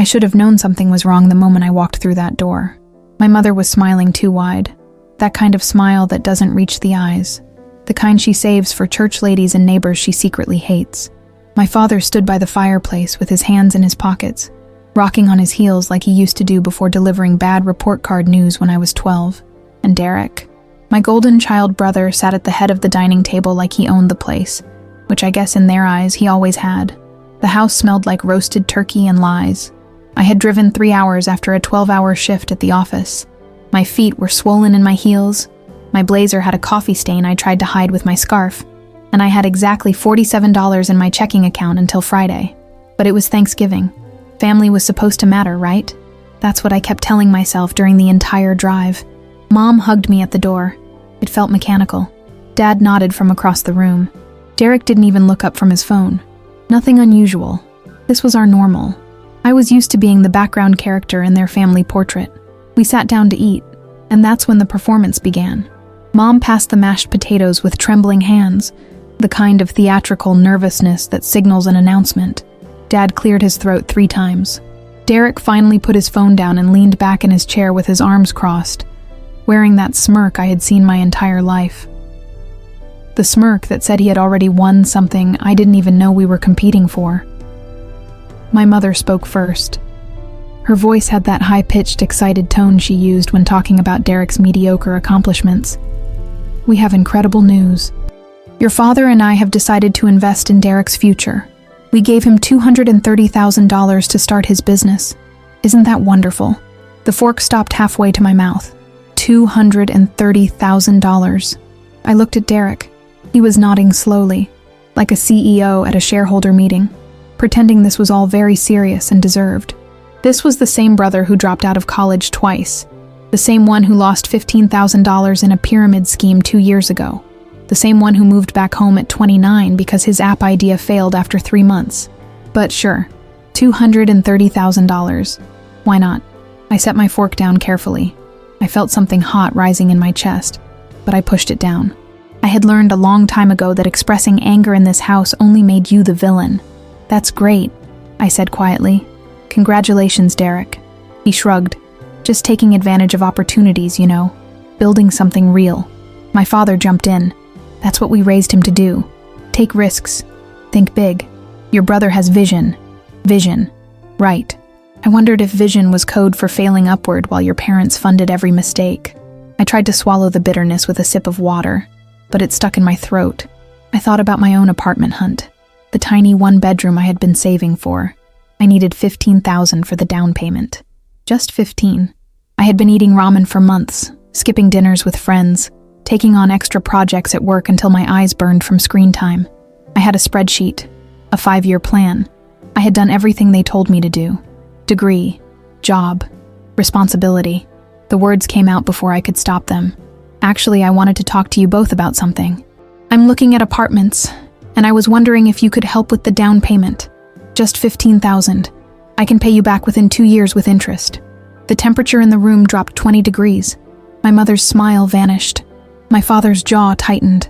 should have known something was wrong the moment I walked through that door. My mother was smiling too wide. That kind of smile that doesn't reach the eyes. The kind she saves for church ladies and neighbors she secretly hates. My father stood by the fireplace with his hands in his pockets, rocking on his heels like he used to do before delivering bad report card news when I was 12. And Derek, my golden child brother, sat at the head of the dining table like he owned the place, which I guess in their eyes he always had. The house smelled like roasted turkey and lies. I had driven 3 hours after a 12-hour shift at the office. My feet were swollen in my heels. My blazer had a coffee stain I tried to hide with my scarf, and I had exactly $47 in my checking account until Friday. But it was Thanksgiving. Family was supposed to matter, right? That's what I kept telling myself during the entire drive. Mom hugged me at the door. It felt mechanical. Dad nodded from across the room. Derek didn't even look up from his phone. Nothing unusual. This was our normal. I was used to being the background character in their family portrait. We sat down to eat, and that's when the performance began. Mom passed the mashed potatoes with trembling hands, the kind of theatrical nervousness that signals an announcement. Dad cleared his throat 3 times. Derek finally put his phone down and leaned back in his chair with his arms crossed, wearing that smirk I had seen my entire life. The smirk that said he had already won something I didn't even know we were competing for. My mother spoke first. Her voice had that high-pitched, excited tone she used when talking about Derek's mediocre accomplishments. We have incredible news. Your father and I have decided to invest in Derek's future. We gave him $230,000 to start his business. Isn't that wonderful? The fork stopped halfway to my mouth. $230,000. I looked at Derek. He was nodding slowly, like a CEO at a shareholder meeting, pretending this was all very serious and deserved. This was the same brother who dropped out of college twice, the same one who lost $15,000 in a pyramid scheme 2 years ago, the same one who moved back home at 29 because his app idea failed after 3 months. But sure, $230,000. Why not? I set my fork down carefully. I felt something hot rising in my chest, but I pushed it down. I had learned a long time ago that expressing anger in this house only made you the villain. That's great, I said quietly. Congratulations, Derek. He shrugged. Just taking advantage of opportunities, you know. Building something real. My father jumped in. That's what we raised him to do. Take risks. Think big. Your brother has vision. Vision. Right. I wondered if vision was code for failing upward while your parents funded every mistake. I tried to swallow the bitterness with a sip of water, but it stuck in my throat. I thought about my own apartment hunt. The tiny 1-bedroom I had been saving for. I needed $15,000 for the down payment. Just 15. I had been eating ramen for months, skipping dinners with friends, taking on extra projects at work until my eyes burned from screen time. I had a spreadsheet, a 5-year plan. I had done everything they told me to do. Degree, job, responsibility. The words came out before I could stop them. Actually, I wanted to talk to you both about something. I'm looking at apartments, and I was wondering if you could help with the down payment. Just $15,000. I can pay you back within 2 years with interest. The temperature in the room dropped 20 degrees. My mother's smile vanished. My father's jaw tightened.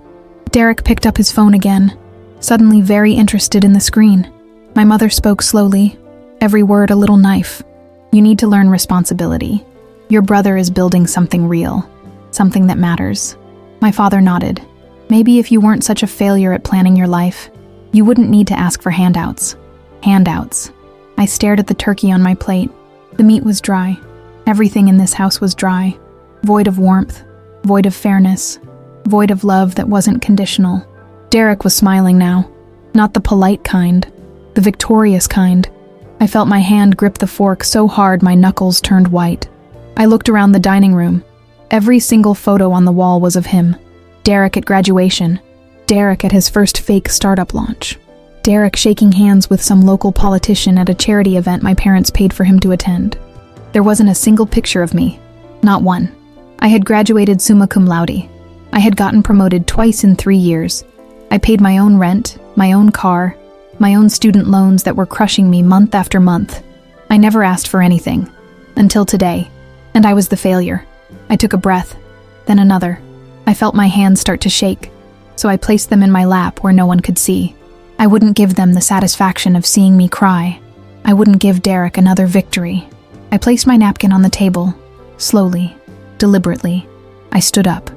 Derek picked up his phone again, suddenly very interested in the screen. My mother spoke slowly, every word a little knife. You need to learn responsibility. Your brother is building something real, something that matters. My father nodded. Maybe if you weren't such a failure at planning your life, you wouldn't need to ask for handouts. Handouts. I stared at the turkey on my plate. The meat was dry. Everything in this house was dry. Void of warmth. Void of fairness. Void of love that wasn't conditional. Derek was smiling now. Not the polite kind. The victorious kind. I felt my hand grip the fork so hard my knuckles turned white. I looked around the dining room. Every single photo on the wall was of him. Derek at graduation. Derek at his first fake startup launch. Derek shaking hands with some local politician at a charity event my parents paid for him to attend. There wasn't a single picture of me. Not one. I had graduated summa cum laude. I had gotten promoted twice in 3 years. I paid my own rent, my own car, my own student loans that were crushing me month after month. I never asked for anything. Until today. And I was the failure. I took a breath, then another. I felt my hands start to shake, so I placed them in my lap where no one could see. I wouldn't give them the satisfaction of seeing me cry. I wouldn't give Derek another victory. I placed my napkin on the table. Slowly, deliberately, I stood up.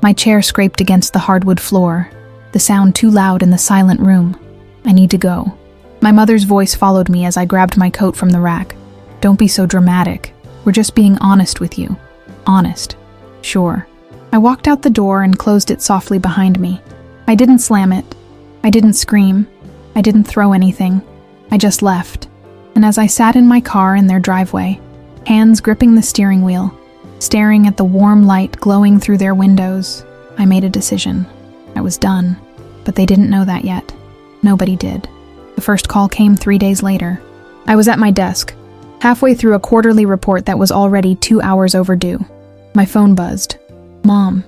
My chair scraped against the hardwood floor, the sound too loud in the silent room. I need to go. My mother's voice followed me as I grabbed my coat from the rack. Don't be so dramatic. We're just being honest with you. Honest. Sure. I walked out the door and closed it softly behind me. I didn't slam it. I didn't scream. I didn't throw anything. I just left. And as I sat in my car in their driveway, hands gripping the steering wheel, staring at the warm light glowing through their windows, I made a decision. I was done. But they didn't know that yet. Nobody did. The first call came 3 days later. I was at my desk, halfway through a quarterly report that was already 2 hours overdue. My phone buzzed. Mom.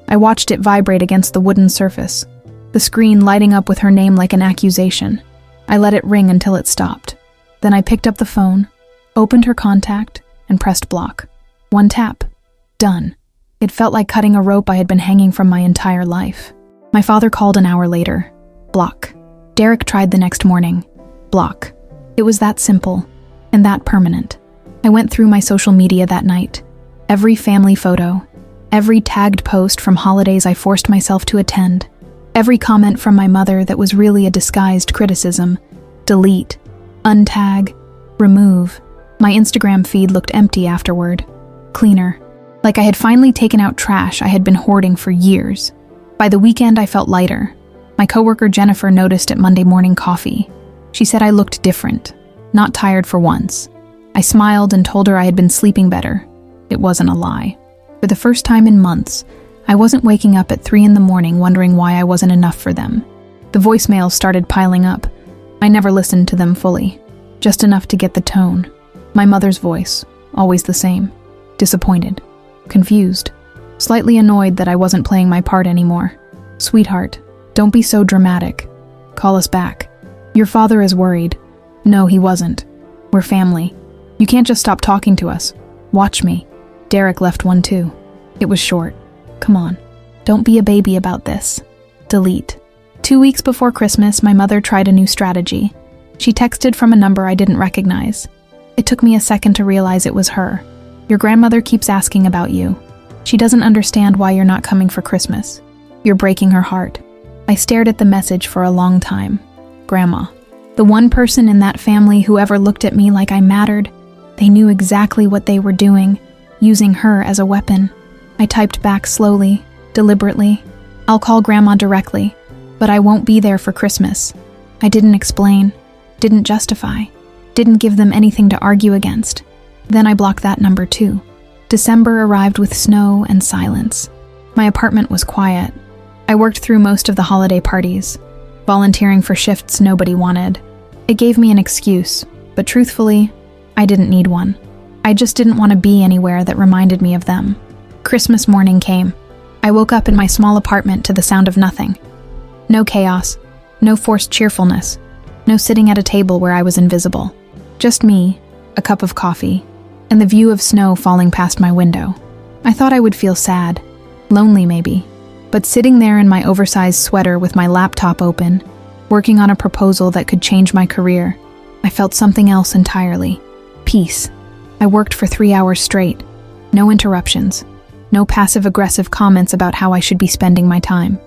I watched it vibrate against the wooden surface, the screen lighting up with her name like an accusation. I let it ring until it stopped. Then I picked up the phone, opened her contact, and pressed block. One tap. Done. It felt like cutting a rope I had been hanging from my entire life. My father called an hour later. Block. Derek tried the next morning. Block. It was that simple, and that permanent. I went through my social media that night. Every family photo, every tagged post from holidays I forced myself to attend, every comment from my mother that was really a disguised criticism. Delete. Untag. Remove. My Instagram feed looked empty afterward. Cleaner. Like I had finally taken out trash I had been hoarding for years. By the weekend, I felt lighter. My coworker Jennifer noticed at Monday morning coffee. She said I looked different, not tired for once. I smiled and told her I had been sleeping better. It wasn't a lie. For the first time in months, I wasn't waking up at 3 a.m. wondering why I wasn't enough for them. The voicemails started piling up. I never listened to them fully, just enough to get the tone. My mother's voice, always the same. Disappointed, confused, slightly annoyed that I wasn't playing my part anymore. Sweetheart, don't be so dramatic. Call us back. Your father is worried. No, he wasn't. We're family. You can't just stop talking to us. Watch me. Derek left one too. It was short. Come on. Don't be a baby about this. Delete. 2 weeks before Christmas, my mother tried a new strategy. She texted from a number I didn't recognize. It took me a second to realize it was her. Your grandmother keeps asking about you. She doesn't understand why you're not coming for Christmas. You're breaking her heart. I stared at the message for a long time. Grandma. The one person in that family who ever looked at me like I mattered. They knew exactly what they were doing, using her as a weapon. I typed back slowly, deliberately. I'll call Grandma directly, but I won't be there for Christmas. I didn't explain, didn't justify, didn't give them anything to argue against. Then I blocked that number too. December arrived with snow and silence. My apartment was quiet. I worked through most of the holiday parties, volunteering for shifts nobody wanted. It gave me an excuse, but truthfully, I didn't need one. I just didn't want to be anywhere that reminded me of them. Christmas morning came. I woke up in my small apartment to the sound of nothing. No chaos, no forced cheerfulness, no sitting at a table where I was invisible. Just me, a cup of coffee, and the view of snow falling past my window. I thought I would feel sad, lonely maybe, but sitting there in my oversized sweater with my laptop open, working on a proposal that could change my career, I felt something else entirely. Peace. I worked for 3 hours straight. No interruptions. No passive-aggressive comments about how I should be spending my time.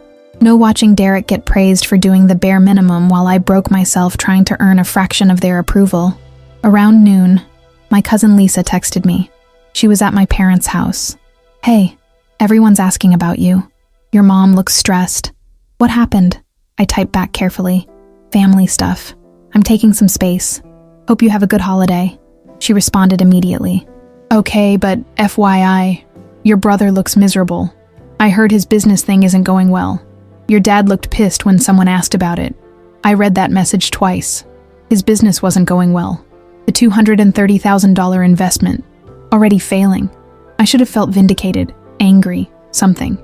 No watching Derek get praised for doing the bare minimum while I broke myself trying to earn a fraction of their approval. Around noon, my cousin Lisa texted me. She was at my parents' house. Hey, everyone's asking about you. Your mom looks stressed. What happened? I typed back carefully. Family stuff. I'm taking some space. Hope you have a good holiday. She responded immediately. Okay, but FYI, your brother looks miserable. I heard his business thing isn't going well. Your dad looked pissed when someone asked about it. I read that message twice. His business wasn't going well. The $230,000 investment. Already failing. I should have felt vindicated, angry, something.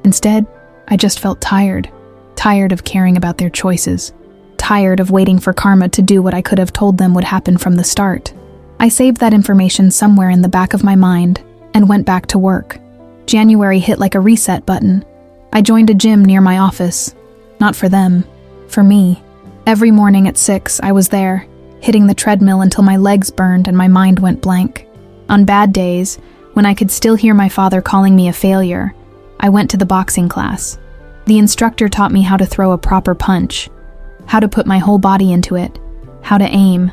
Instead, I just felt tired. Tired of caring about their choices. Tired of waiting for karma to do what I could have told them would happen from the start. I saved that information somewhere in the back of my mind and went back to work. January hit like a reset button. I joined a gym near my office. Not for them. For me. Every morning at 6, I was there, hitting the treadmill until my legs burned and my mind went blank. On bad days, when I could still hear my father calling me a failure, I went to the boxing class. The instructor taught me how to throw a proper punch, how to put my whole body into it, how to aim.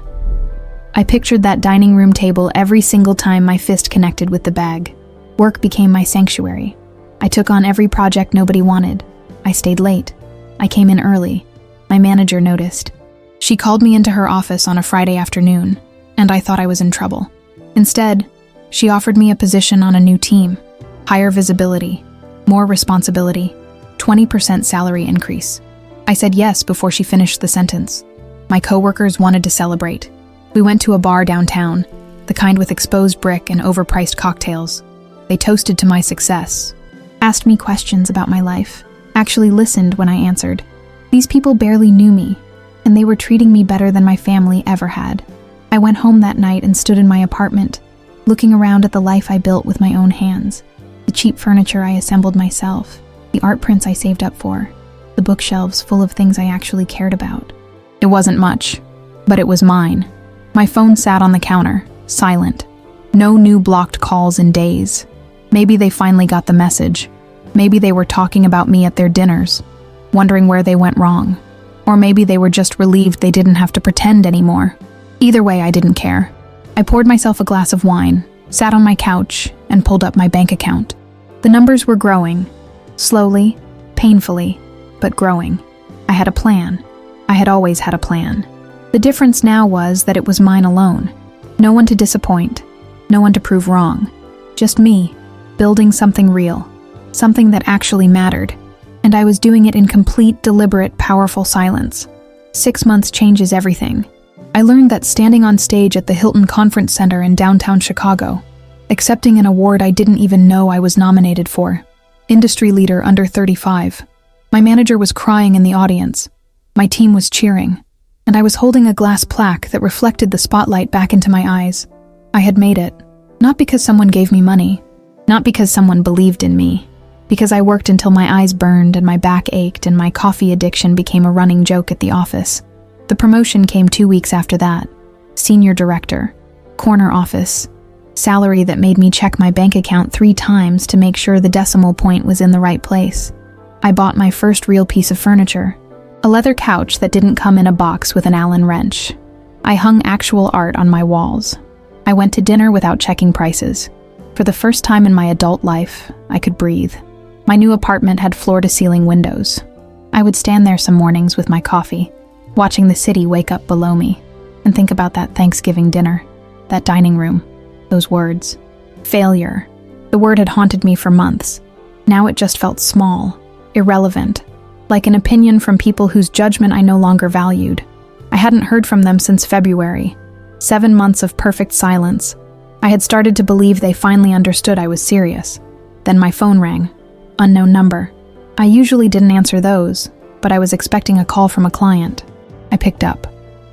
I pictured that dining room table every single time my fist connected with the bag. Work became my sanctuary. I took on every project nobody wanted. I stayed late. I came in early. My manager noticed. She called me into her office on a Friday afternoon, and I thought I was in trouble. Instead, she offered me a position on a new team, higher visibility, more responsibility, 20% salary increase. I said yes before she finished the sentence. My coworkers wanted to celebrate. We went to a bar downtown, the kind with exposed brick and overpriced cocktails. They toasted to my success, asked me questions about my life, actually listened when I answered. These people barely knew me, and they were treating me better than my family ever had. I went home that night and stood in my apartment, looking around at the life I built with my own hands, the cheap furniture I assembled myself, the art prints I saved up for, the bookshelves full of things I actually cared about. It wasn't much, but it was mine. My phone sat on the counter, silent. No new blocked calls in days. Maybe they finally got the message. Maybe they were talking about me at their dinners, wondering where they went wrong. Or maybe they were just relieved they didn't have to pretend anymore. Either way, I didn't care. I poured myself a glass of wine, sat on my couch, and pulled up my bank account. The numbers were growing. Slowly, painfully, but growing. I had a plan. I had always had a plan. The difference now was that it was mine alone. No one to disappoint. No one to prove wrong. Just me, building something real. Something that actually mattered. And I was doing it in complete, deliberate, powerful silence. 6 months changes everything. I learned that standing on stage at the Hilton Conference Center in downtown Chicago, accepting an award I didn't even know I was nominated for, Industry Leader Under 35. My manager was crying in the audience. My team was cheering, and I was holding a glass plaque that reflected the spotlight back into my eyes. I had made it, not because someone gave me money, not because someone believed in me, because I worked until my eyes burned and my back ached and my coffee addiction became a running joke at the office. The promotion came 2 weeks after that. Senior director, corner office, salary that made me check my bank account 3 times to make sure the decimal point was in the right place. I bought my first real piece of furniture, a leather couch that didn't come in a box with an Allen wrench. I hung actual art on my walls. I went to dinner without checking prices. For the first time in my adult life, I could breathe. My new apartment had floor-to-ceiling windows. I would stand there some mornings with my coffee, watching the city wake up below me, and think about that Thanksgiving dinner, that dining room, those words. Failure. The word had haunted me for months. Now it just felt small, irrelevant, like an opinion from people whose judgment I no longer valued. I hadn't heard from them since February. 7 months of perfect silence. I had started to believe they finally understood I was serious. Then my phone rang. Unknown number. I usually didn't answer those, but I was expecting a call from a client. I picked up.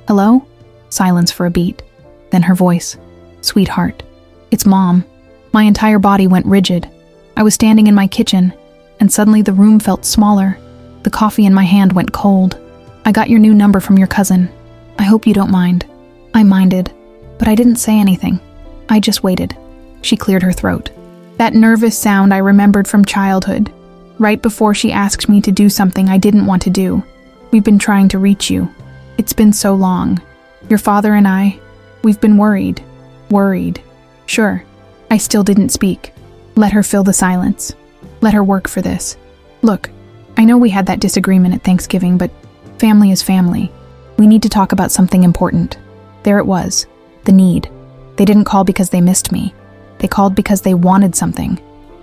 Hello? Silence for a beat. Then her voice. Sweetheart. It's Mom. My entire body went rigid. I was standing in my kitchen, and suddenly the room felt smaller. The coffee in my hand went cold. I got your new number from your cousin. I hope you don't mind. I minded, but I didn't say anything. I just waited. She cleared her throat. That nervous sound I remembered from childhood, right before she asked me to do something I didn't want to do. We've been trying to reach you. It's been so long. Your father and I, we've been worried. Worried. Sure. I still didn't speak. Let her fill the silence. Let her work for this. Look, I know we had that disagreement at Thanksgiving, but family is family. We need to talk about something important. There it was. The need. They didn't call because they missed me. They called because they wanted something.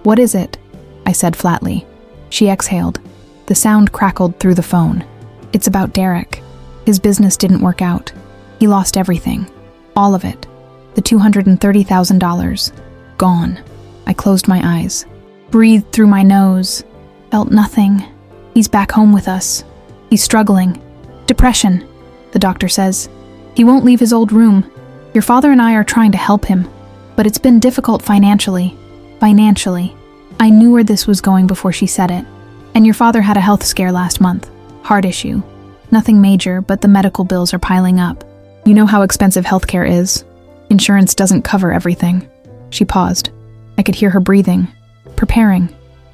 What is it? I said flatly. She exhaled. The sound crackled through the phone. It's about Derek. His business didn't work out. He lost everything. All of it. The $230,000. Gone. I closed my eyes. Breathed through my nose. Felt nothing. He's back home with us. He's struggling. Depression, the doctor says. He won't leave his old room. Your father and I are trying to help him, but it's been difficult financially. Financially. I knew where this was going before she said it. And your father had a health scare last month. Heart issue. Nothing major, but the medical bills are piling up. You know how expensive healthcare is. Insurance doesn't cover everything." She paused. I could hear her breathing. "Preparing.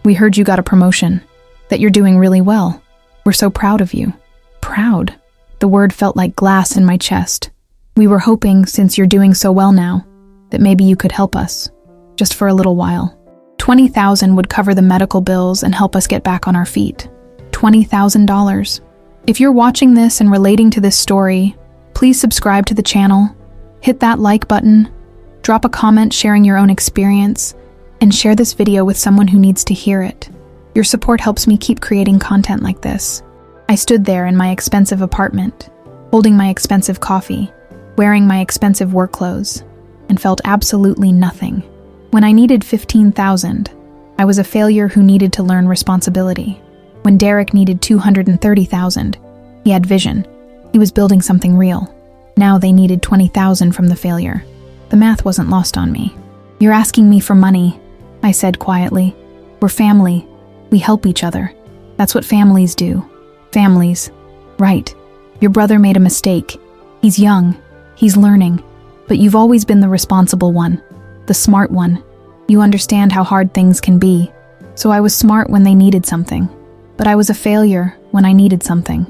We heard you got a promotion. That you're doing really well. We're so proud of you." Proud? The word felt like glass in my chest. "We were hoping, since you're doing so well now, that maybe you could help us. Just for a little while. 20,000 would cover the medical bills and help us get back on our feet. $20,000. If you're watching this and relating to this story, please subscribe to the channel, hit that like button, drop a comment sharing your own experience, and share this video with someone who needs to hear it. Your support helps me keep creating content like this. I stood there in my expensive apartment, holding my expensive coffee, wearing my expensive work clothes, and felt absolutely nothing. When I needed 15,000, I was a failure who needed to learn responsibility. When Derek needed 230,000, he had vision. He was building something real. Now they needed 20,000 from the failure. The math wasn't lost on me. "You're asking me for money," I said quietly. "We're family. We help each other. That's what families do." Families. Right. Your brother made a mistake. He's young. He's learning. But you've always been the responsible one. The smart one. You understand how hard things can be. So I was smart when they needed something. But I was a failure when I needed something.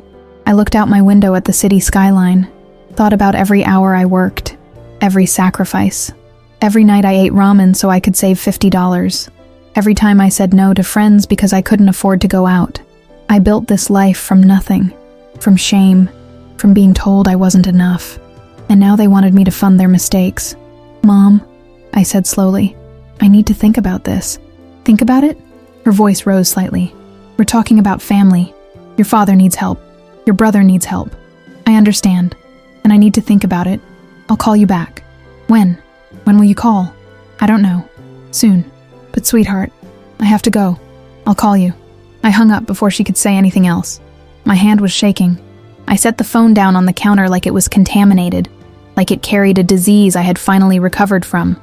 I looked out my window at the city skyline, thought about every hour I worked, every sacrifice. Every night I ate ramen so I could save $50. Every time I said no to friends because I couldn't afford to go out. I built this life from nothing, from shame, from being told I wasn't enough. And now they wanted me to fund their mistakes. "Mom," I said slowly, "I need to think about this." "Think about it?" Her voice rose slightly. "We're talking about family. Your father needs help. Your brother needs help. I understand, and I need to think about it. I'll call you back." "When? When will you call?" "I don't know. Soon. But sweetheart, I have to go. I'll call you." I hung up before she could say anything else. My hand was shaking. I set the phone down on the counter like it was contaminated, like it carried a disease I had finally recovered from.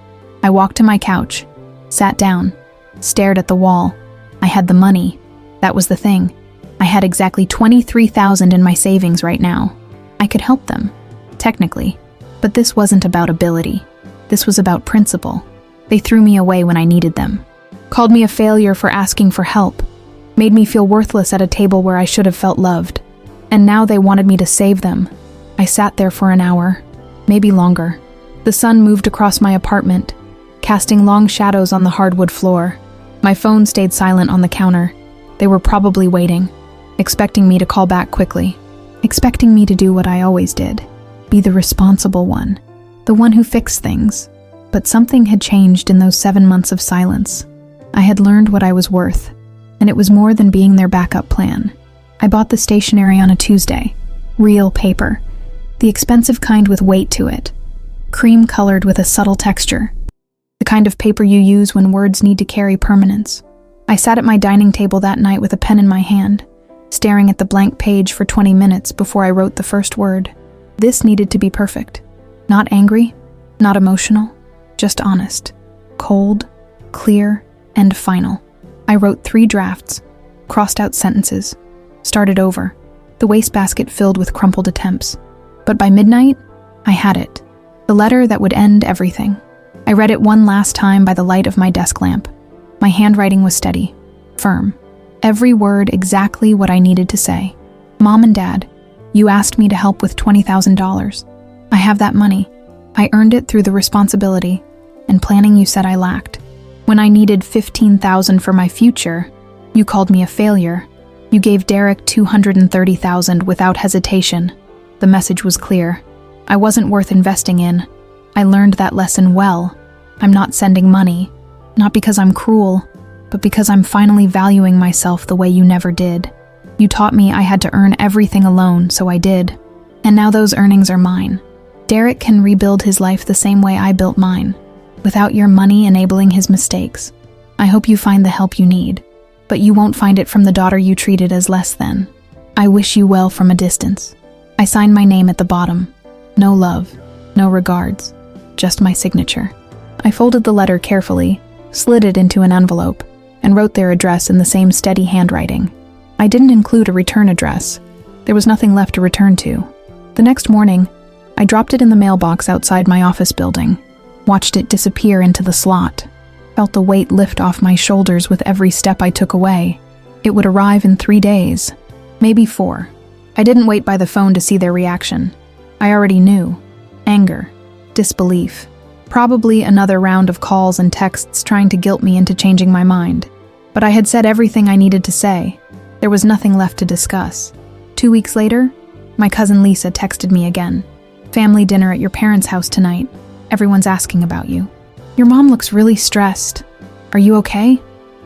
I walked to my couch, sat down, stared at the wall. I had the money. That was the thing. I had exactly 23,000 in my savings right now. I could help them, technically. But this wasn't about ability. This was about principle. They threw me away when I needed them. Called me a failure for asking for help. Made me feel worthless at a table where I should have felt loved. And now they wanted me to save them. I sat there for an hour, maybe longer. The sun moved across my apartment, casting long shadows on the hardwood floor. My phone stayed silent on the counter. They were probably waiting, expecting me to call back quickly, expecting me to do what I always did, be the responsible one, the one who fixed things. But something had changed in those 7 months of silence. I had learned what I was worth, and it was more than being their backup plan. I bought the stationery on a Tuesday. Real paper. The expensive kind with weight to it. Cream-colored with a subtle texture. The kind of paper you use when words need to carry permanence. I sat at my dining table that night with a pen in my hand, staring at the blank page for 20 minutes before I wrote the first word. This needed to be perfect. Not angry, not emotional, just honest. Cold, clear, and final. I wrote 3 drafts, crossed out sentences, started over, the wastebasket filled with crumpled attempts. But by midnight, I had it. The letter that would end everything. I read it one last time by the light of my desk lamp. My handwriting was steady, firm. Every word exactly what I needed to say. "Mom and Dad, you asked me to help with $20,000. I have that money. I earned it through the responsibility and planning you said I lacked. When I needed 15,000 for my future, you called me a failure. You gave Derek 230,000 without hesitation. The message was clear. I wasn't worth investing in. I learned that lesson well. I'm not sending money, not because I'm cruel, but because I'm finally valuing myself the way you never did. You taught me I had to earn everything alone, so I did. And now those earnings are mine. Derek can rebuild his life the same way I built mine, without your money enabling his mistakes. I hope you find the help you need, but you won't find it from the daughter you treated as less than. I wish you well from a distance." I signed my name at the bottom. No love, no regards, just my signature. I folded the letter carefully, slid it into an envelope, and wrote their address in the same steady handwriting. I didn't include a return address. There was nothing left to return to. The next morning, I dropped it in the mailbox outside my office building, watched it disappear into the slot, felt the weight lift off my shoulders with every step I took away. It would arrive in 3 days, maybe 4. I didn't wait by the phone to see their reaction. I already knew. Anger, disbelief, probably another round of calls and texts trying to guilt me into changing my mind. But I had said everything I needed to say. There was nothing left to discuss. 2 weeks later, my cousin Lisa texted me again. "Family dinner at your parents' house tonight. Everyone's asking about you. Your mom looks really stressed. Are you okay?"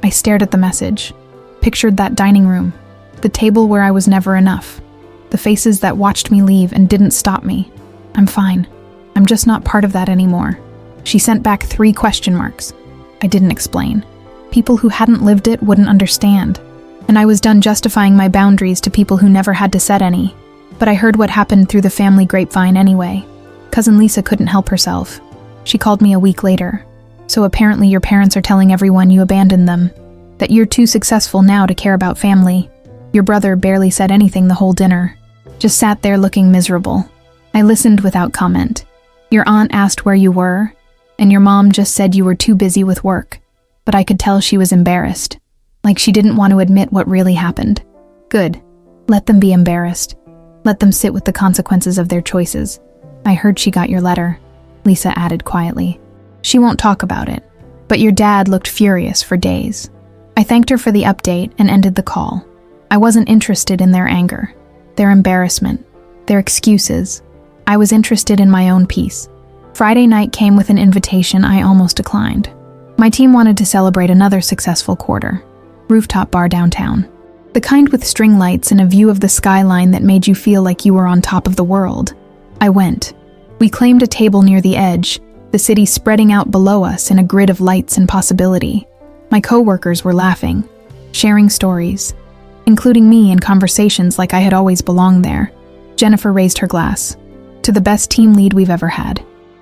I stared at the message, pictured that dining room, the table where I was never enough, the faces that watched me leave and didn't stop me. "I'm fine. I'm just not part of that anymore." She sent back 3 question marks. I didn't explain. People who hadn't lived it wouldn't understand. And I was done justifying my boundaries to people who never had to set any. But I heard what happened through the family grapevine anyway. Cousin Lisa couldn't help herself. She called me a week later. "So apparently your parents are telling everyone you abandoned them, that you're too successful now to care about family. Your brother barely said anything the whole dinner. Just sat there looking miserable." I listened without comment. Your aunt asked where you were, and your mom just said you were too busy with work. But I could tell she was embarrassed, like she didn't want to admit what really happened. Good. Let them be embarrassed. Let them sit with the consequences of their choices. "I heard she got your letter," Lisa added quietly. "She won't talk about it, but your dad looked furious for days." I thanked her for the update and ended the call. I wasn't interested in their anger, their embarrassment, their excuses. I was interested in my own peace. Friday night came with an invitation I almost declined. My team wanted to celebrate another successful quarter. Rooftop bar downtown. The kind with string lights and a view of the skyline that made you feel like you were on top of the world. I went. We claimed a table near the edge, the city spreading out below us in a grid of lights and possibility. My coworkers were laughing, sharing stories, including me in conversations like I had always belonged there. Jennifer raised her glass. "To the best team lead we've ever had."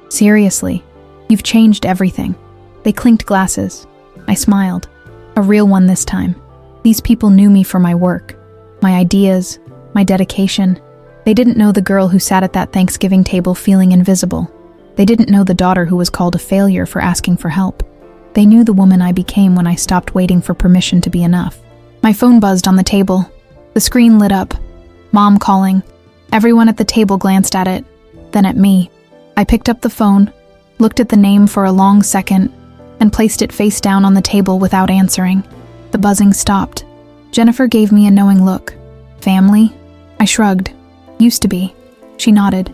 "Seriously, you've changed everything." They clinked glasses. I smiled. A real one this time. These people knew me for my work, my ideas, my dedication. They didn't know the girl who sat at that Thanksgiving table feeling invisible. They didn't know the daughter who was called a failure for asking for help. They knew the woman I became when I stopped waiting for permission to be enough. My phone buzzed on the table. The screen lit up. Mom calling. Everyone at the table glanced at it, then at me. I picked up the phone, looked at the name for a long second, and placed it face down on the table without answering. The buzzing stopped. Jennifer gave me a knowing look. "Family?" I shrugged. "Used to be." She nodded.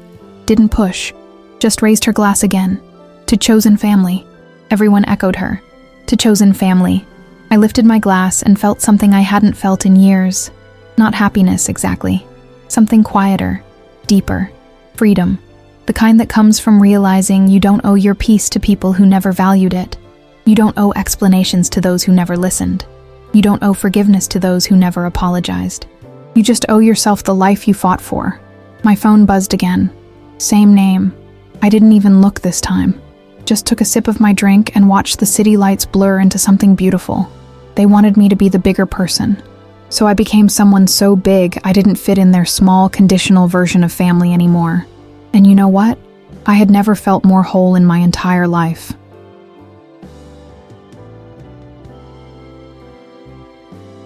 Didn't push. Just raised her glass again. "To chosen family." Everyone echoed her. "To chosen family." I lifted my glass and felt something I hadn't felt in years. Not happiness, exactly. Something quieter, deeper. Freedom. The kind that comes from realizing you don't owe your peace to people who never valued it. You don't owe explanations to those who never listened. You don't owe forgiveness to those who never apologized. You just owe yourself the life you fought for. My phone buzzed again. Same name. I didn't even look this time. Just took a sip of my drink and watched the city lights blur into something beautiful. They wanted me to be the bigger person. So I became someone so big I didn't fit in their small, conditional version of family anymore. And you know what? I had never felt more whole in my entire life.